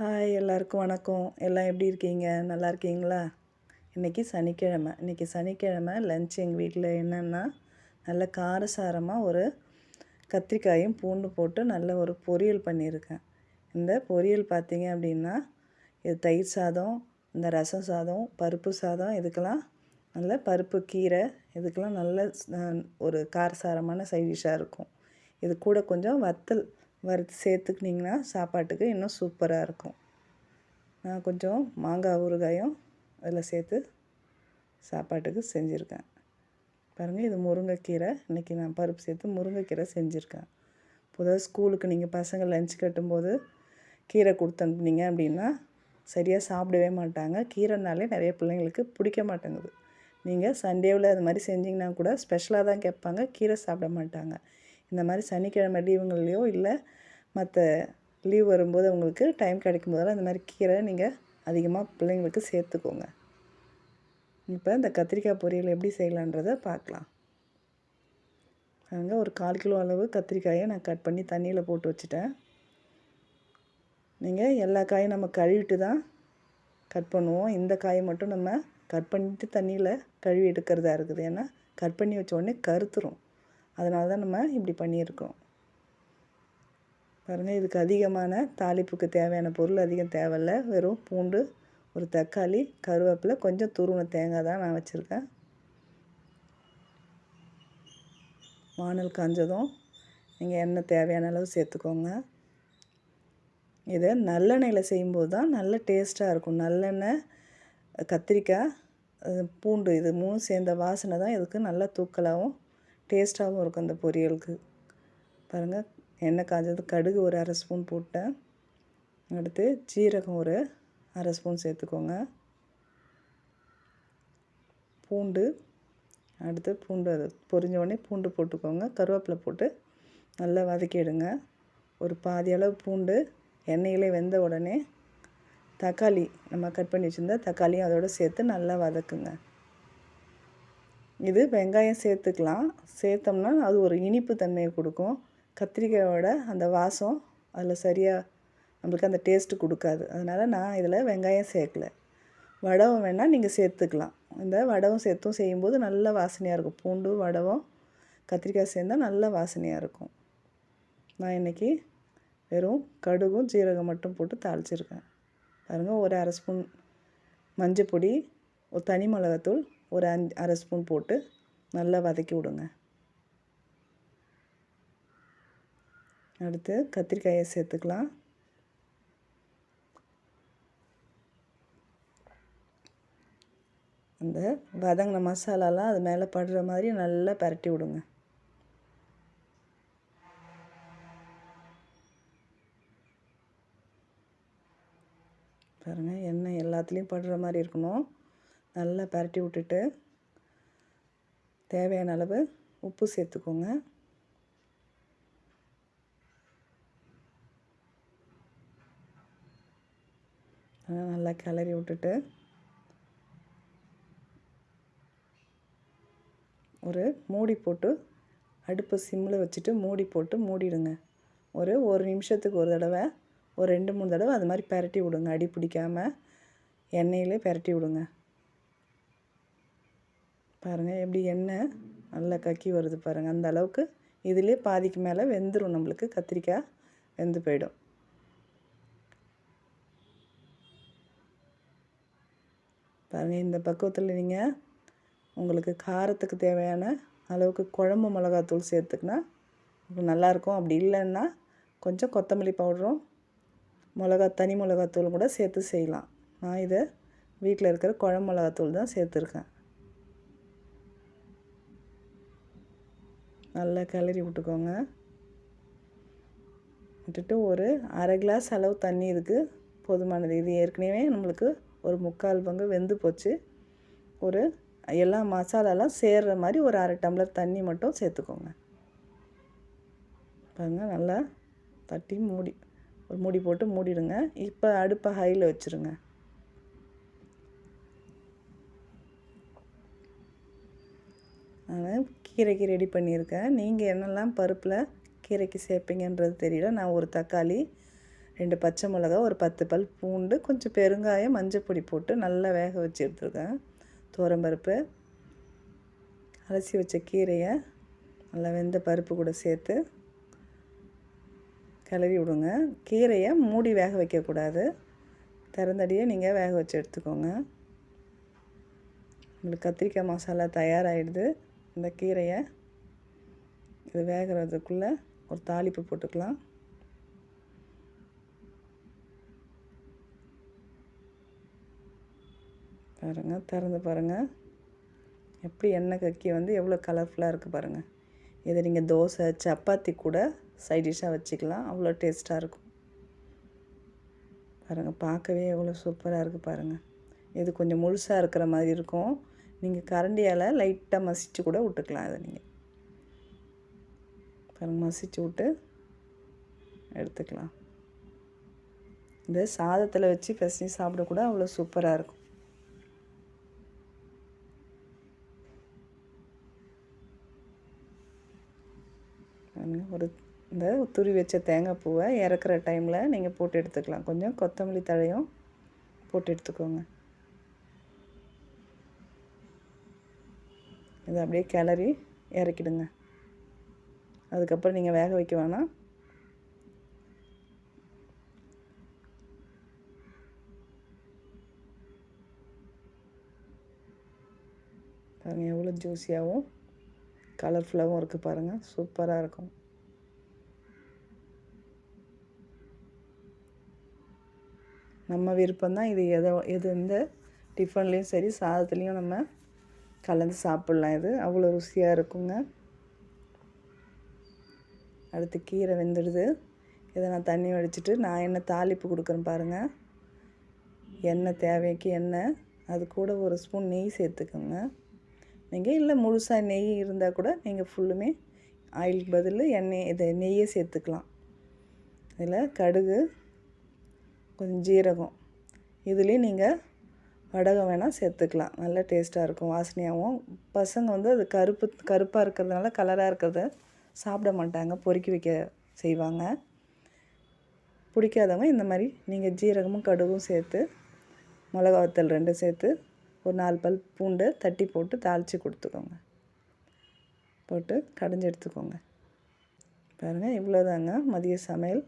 Hi எல்லாருக்கும் வணக்கம். எல்லாம் எப்படி இருக்கீங்க? நல்லா இருக்கீங்களா? இன்றைக்கி சனிக்கிழமை லன்ச் எங்கள் வீட்டில் என்னென்னா, நல்ல காரசாரமாக ஒரு கத்திரிக்காயும் பூண்டு போட்டு நல்ல ஒரு பொரியல் பண்ணியிருக்கேன். இந்த பொரியல் பார்த்தீங்க அப்படின்னா, இது தயிர் சாதம், இந்த ரசம் சாதம், பருப்பு சாதம், இதுக்கெல்லாம் நல்ல பருப்பு கீரை, இதுக்கெல்லாம் நல்ல ஒரு காரசாரமான சைடிஷ்ஷாக இருக்கும். இது கூட கொஞ்சம் வறுத்து சேர்த்துக்கிட்டிங்கன்னா சாப்பாட்டுக்கு இன்னும் சூப்பராக இருக்கும். நான் கொஞ்சம் மாங்காய் ஊறுகாயும் அதில் சேர்த்து சாப்பாட்டுக்கு செஞ்சுருக்கேன். பாருங்கள், இது முருங்கைக்கீரை. இன்றைக்கி நான் பருப்பு சேர்த்து முருங்கைக்கீரை செஞ்சுருக்கேன். பொதுவாக ஸ்கூலுக்கு நீங்கள் பசங்க லஞ்ச் கட்டும்போது கீரை கொடுத்து அனுப்புனீங்க அப்படின்னா சரியாக சாப்பிடவே மாட்டாங்க. கீரைனாலே நிறைய பிள்ளைங்களுக்கு பிடிக்க மாட்டேங்குது. நீங்கள் சண்டேவில் அது மாதிரி செஞ்சிங்கன்னா கூட ஸ்பெஷலாக தான் கேட்பாங்க, கீரை சாப்பிட மாட்டாங்க. இந்த மாதிரி சனிக்கிழமை லீவுங்கள்லையோ இல்லை மற்ற லீவ் வரும்போது உங்களுக்கு டைம் கிடைக்கும் போதெல்லாம் இந்த மாதிரி கீரை நீங்கள் அதிகமாக பிள்ளைங்களுக்கு சேர்த்துக்கோங்க. இப்போ இந்த கத்திரிக்காய் பொரியல் எப்படி செய்யலான்றதை பார்க்கலாம். அங்கே ஒரு 1/4 கிலோ அளவு கத்திரிக்காயை நான் கட் பண்ணி தண்ணியில் போட்டு வச்சுட்டேன். நீங்கள் எல்லா காயும் நம்ம கழுவிட்டு தான் கட் பண்ணுவோம். இந்த காயை மட்டும் நம்ம கட் பண்ணிவிட்டு தண்ணியில் கழுவி எடுக்கிறதா இருக்குது. ஏன்னா கட் பண்ணி வச்ச உடனே கருத்துரும். அதனால தான் நம்ம இப்படி பண்ணியிருக்கோம். பாருங்கள், இதுக்கு அதிகமான தாளிப்புக்கு தேவையான பொருள் அதிகம் தேவையில்லை. வெறும் பூண்டு, ஒரு தக்காளி, கருவேப்பிலை, கொஞ்சம் துருவின தேங்காய் தான் நான் வச்சுருக்கேன். வானல் காஞ்சதும் நீங்கள் எண்ணெய் தேவையான அளவு சேர்த்துக்கோங்க. இதை நல்லெண்ணெயில் செய்யும்போது தான் நல்ல டேஸ்ட்டாக இருக்கும். நல்லெண்ணெய், கத்திரிக்காய், பூண்டு, இது 3 சேர்ந்த வாசனை தான் இதுக்கு நல்லா தூக்கலாகவும் டேஸ்ட்டாகவும் இருக்கும் இந்த பொரியலுக்கு. பாருங்கள், எண்ணெய் காஞ்சது, கடுகு ஒரு 1/2 ஸ்பூன் போட்டேன். அடுத்து ஜீரகம் ஒரு 1/2 ஸ்பூன் சேர்த்துக்கோங்க. பூண்டு, அடுத்து பூண்டு அது பொரிஞ்ச உடனே பூண்டு போட்டுக்கோங்க. கருவேப்பிலை போட்டு நல்லா வதக்கிடுங்க. ஒரு பாதி அளவு பூண்டு எண்ணெயிலே வெந்த உடனே தக்காளி, நம்ம கட் பண்ணி வச்சுருந்தா தக்காளியும் அதோடு சேர்த்து நல்லா வதக்குங்க. இது வெங்காயம் சேர்த்தோம்னா அது ஒரு இனிப்பு தன்மையை கொடுக்கும். கத்திரிக்காயோட அந்த வாசம் அதில் சரியாக நம்மளுக்கு அந்த டேஸ்ட்டு கொடுக்காது. அதனால் நான் இதில் வெங்காயம் சேர்க்கலை. வடகம் வேணால் நீங்கள் சேர்த்துக்கலாம். இந்த வடகம் சேர்த்தும் செய்யும்போது நல்ல வாசனையாக இருக்கும். பூண்டு, வடகம், கத்திரிக்காய் சேர்ந்தால் நல்ல வாசனையாக இருக்கும். நான் இன்றைக்கி வெறும் கடுகும் ஜீரகம் மட்டும் போட்டு தாளிச்சிருக்கேன். பாருங்கள், ஒரு 1/2 ஸ்பூன் மஞ்சள் பொடி, ஒரு தனி மிளகாத்தூள் ஒரு 1/2 ஸ்பூன் போட்டு நல்லா வதக்கி விடுங்க. அடுத்து கத்திரிக்காயை சேர்த்துக்கலாம். அந்த வதங்கின மசாலாலாம் அது மேலே படுற மாதிரி நல்லா பரட்டி விடுங்க. பாருங்கள், எண்ணெய் எல்லாத்துலேயும் படுற மாதிரி இருக்கணும். நல்லா பரட்டி விட்டுட்டு தேவையான அளவு உப்பு சேர்த்துக்கோங்க. நல்லா கிளறி விட்டுட்டு ஒரு மூடி போட்டு அடுப்பு சிம்மில் வச்சுட்டு மூடி போட்டு மூடிடுங்க. ஒரு நிமிஷத்துக்கு ஒரு தடவை, ஒரு 2-3 தடவை அது மாதிரி பரட்டி விடுங்க. அடி பிடிக்காமல் எண்ணெயிலே பரட்டி விடுங்க. பாருங்கள், எப்படி எண்ணெய் நல்லா கக்கி வருது பாருங்கள். அந்த அளவுக்கு இதிலே பாதிக்கு மேலே வெந்துடும். நம்மளுக்கு கத்திரிக்காய் வெந்து போயிடும். பாருங்கள், இந்த பக்குவத்தில் நீங்கள் உங்களுக்கு காரத்துக்கு தேவையான அளவுக்கு குழம்பு மிளகாத்தூள் சேர்த்துக்கினா நல்லாயிருக்கும். அப்படி இல்லைன்னா கொஞ்சம் கொத்தமல்லி பவுடரும் தனி மிளகாத்தூளும் கூட சேர்த்து செய்யலாம். நான் இதை வீட்டில் இருக்கிற குழம்பு மிளகாத்தூள் தான் சேர்த்துருக்கேன். நல்லா கிளறி விட்டுக்கோங்க. விட்டுட்டு ஒரு 1/2 கிளாஸ் அளவு தண்ணி இதுக்கு போதுமானது. இது ஏற்கனவே நம்மளுக்கு ஒரு 3/4 பங்கு வெந்து போச்சு. ஒரு எல்லா மசாலாலாம் சேர்கிற மாதிரி ஒரு 1/2 டம்ளர் தண்ணி மட்டும் சேர்த்துக்கோங்க. பாருங்கள், நல்லா தட்டி ஒரு மூடி போட்டு மூடிடுங்க. இப்போ அடுப்பை ஹையில் வச்சுருங்க. நான் கீரைக்கு ரெடி பண்ணியிருக்கேன். நீங்கள் என்னெல்லாம் பருப்பில் கீரைக்கு சேர்ப்பீங்கன்றது தெரியல. நான் ஒரு தக்காளி, 2 பச்சை மிளகா, ஒரு 10 பல் பூண்டு, கொஞ்சம் பெருங்காயம், மஞ்சள் பொடி போட்டு நல்லா வேக வச்சு எடுத்துருக்கேன். துவரம்பருப்பு, அலசி வச்ச கீரையை நல்லா வெந்த பருப்பு கூட சேர்த்து கிளறி விடுங்க. கீரையை மூடி வேக வைக்கக்கூடாது, திறந்தடியே நீங்கள் வேக வச்சு எடுத்துக்கோங்க. உங்களுக்கு கத்திரிக்காய் மசாலா தயாராகிடுது. இந்த கீரையை இது வேகிறதுக்குள்ளே ஒரு தாளிப்பு போட்டுக்கலாம். பாருங்கள், திறந்து பாருங்கள் எப்படி எண்ணெய் கக்கி வந்து எவ்வளோ கலர்ஃபுல்லாக இருக்குது பாருங்கள். இதை நீங்கள் தோசை, சப்பாத்தி கூட சைட் டிஷ்ஷாக வச்சுக்கலாம். அவ்வளோ டேஸ்ட்டாக இருக்கும். பாருங்கள், பார்க்கவே எவ்வளோ சூப்பராக இருக்குது பாருங்கள். இது கொஞ்சம் முழுசாக இருக்கிற மாதிரி இருக்கும். நீங்கள் கரண்டியால் லைட்டாக மசிச்சு கூட விட்டுக்கலாம். அதை நீங்கள் பாருங்கள், மசிச்சு விட்டு எடுத்துக்கலாம். இந்த சாதத்தில் வச்சு பிசைஞ்சு சாப்பிடக்கூட அவ்வளோ சூப்பராக இருக்கும். ஒரு இந்த துருவி வச்ச தேங்காய் பூவை இறக்குற டைமில் நீங்கள் போட்டு எடுத்துக்கலாம். கொஞ்சம் கொத்தமல்லி தழையும் போட்டு எடுத்துக்கோங்க. இதை அப்படியே கிளறி இறக்கிடுங்க. அதுக்கப்புறம் நீங்கள் வேக வைக்க வேணாம். பாருங்கள், எவ்வளோ ஜூஸியாகவும் கலர்ஃபுல்லாகவும் இருக்குது பாருங்கள். சூப்பராக இருக்கும். நம்ம விருப்பம்தான். இது எது எந்த டிஃபன்லேயும் சரி, சாதத்துலேயும் நம்ம கலந்து சாப்பிட்லாம். இது அவ்வளோ ருசியாக இருக்குங்க. அடுத்து கீரை வெந்துடுது. இதை நான் தண்ணி வடிச்சிட்டு நான் என்ன தாளிப்பு கொடுக்குறேன் பாருங்கள். எண்ணெய் தேவைக்கு எண்ணெய், அது கூட ஒரு ஸ்பூன் நெய் சேர்த்துக்கோங்க. நீங்கள் இல்லை முழுசாக நெய் இருந்தால் கூட நீங்கள் ஃபுல்லுமே ஆயிலுக்கு பதில் நெய்யை சேர்த்துக்கலாம். இதில் கடுகு, கொஞ்சம் ஜீரகம், இதுலேயும் நீங்கள் வடகம் வேணால் சேர்த்துக்கலாம். நல்லா டேஸ்ட்டாக இருக்கும், வாசனையாகவும். பசங்க வந்து அது கருப்பாக இருக்கிறதுனால, கலராக இருக்கிறத சாப்பிட மாட்டாங்க, பொறுக்கி வைக்க செய்வாங்க. பிடிக்காதவங்க இந்த மாதிரி நீங்கள் ஜீரகமும் கடுகும் சேர்த்து, மிளகா வத்தல் 2 சேர்த்து, ஒரு 4 பல் பூண்டு தட்டி போட்டு தாளித்து கொடுத்துக்கோங்க. போட்டு கடைஞ்சி எடுத்துக்கோங்க. பாருங்கள், இவ்வளோதாங்க மதிய சமையல்.